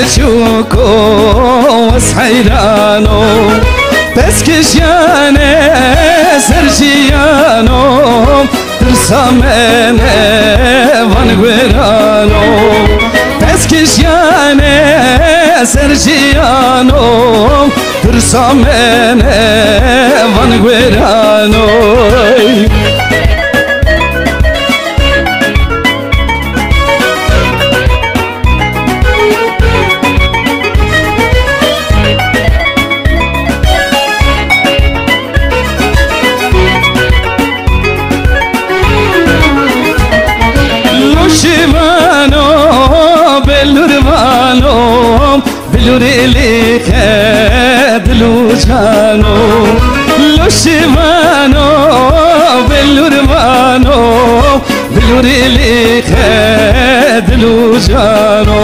تبشوكو وسحيرانو بس كشيانه سرجيانو ترسامنه وانغورانو بس كشيانه سرجيانو ترسامنه وانغورانو بلوري خدلو جانو لوشمانو بلورمانو بلوري خدلو جانو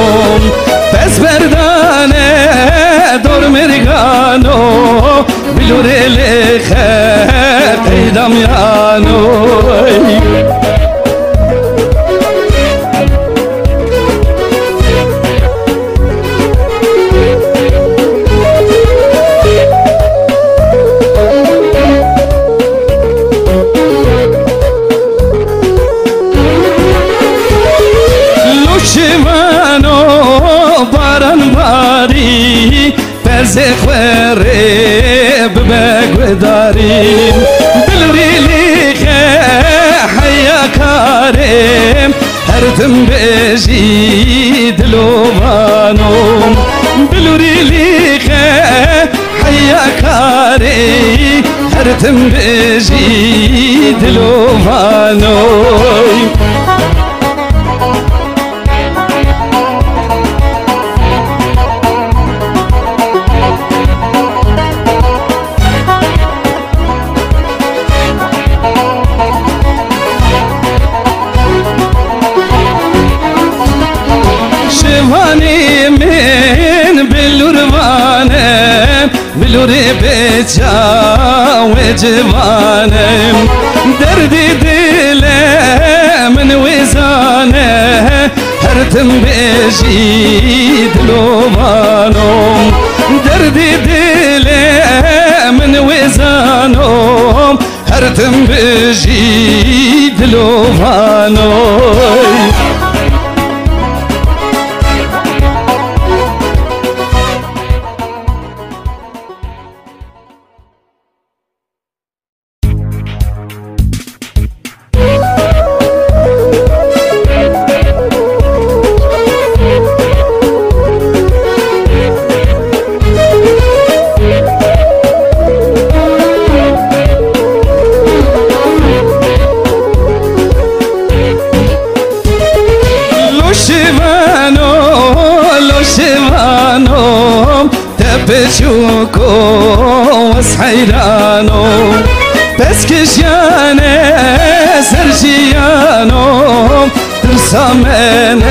بس بردانه دور مرگانو بلوري خدم یانو زخوره ببگوداریم بلوری لیخه حیا کاریم هر دم بجی دلوانم بلوری لیخه حیا کاری هر دم بجی دلوانم بلوري بيتشا وجوانم دردي دله من وزانه هرتم بيجي دلوانم دردي دله من وزانم هرتم بيجي دلوانم تبشوكو وسحيرانو بس كشيانه سرجيانو ترسامنه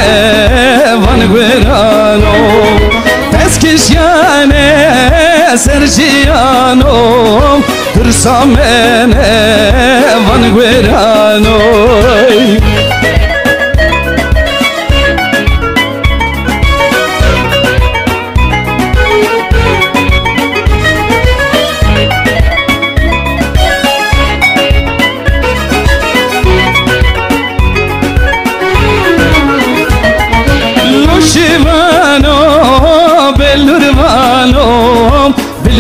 وانغورانو بس كشيانه سرجيانو ترسامنه وانغورانو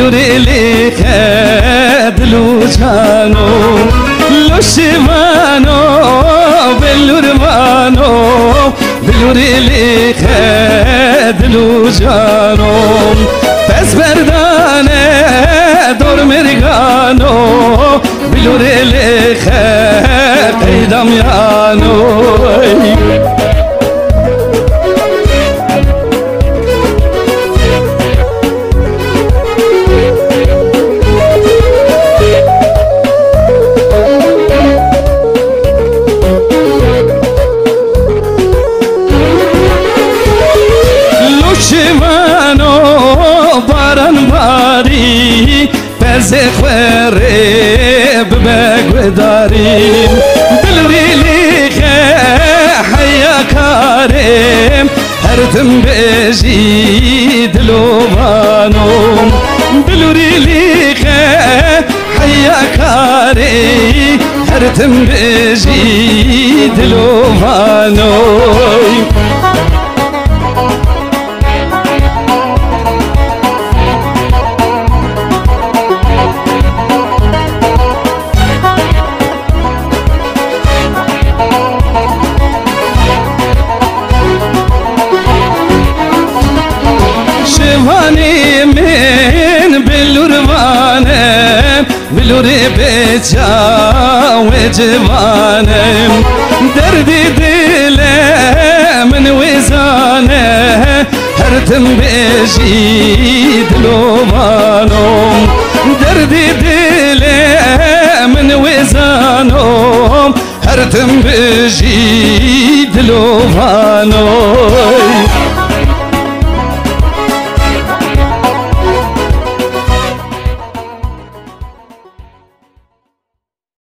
بلوري خدلو جانو لوشمانو بلورمانو بلوري خدلو جانو بس بردانه دور مرگانو بلوري خدم یانو زخوره ببگوداریم بلوری لیخه حیا کاریم هر دم بجی هرتم بجي دلوانوي شواني من بلوربانم بلوري بيجا وجوانم دردي دلي من وزانه هرتم بيجي دلوانم دردي دلي من وزانم هرتم بيجي دلوانم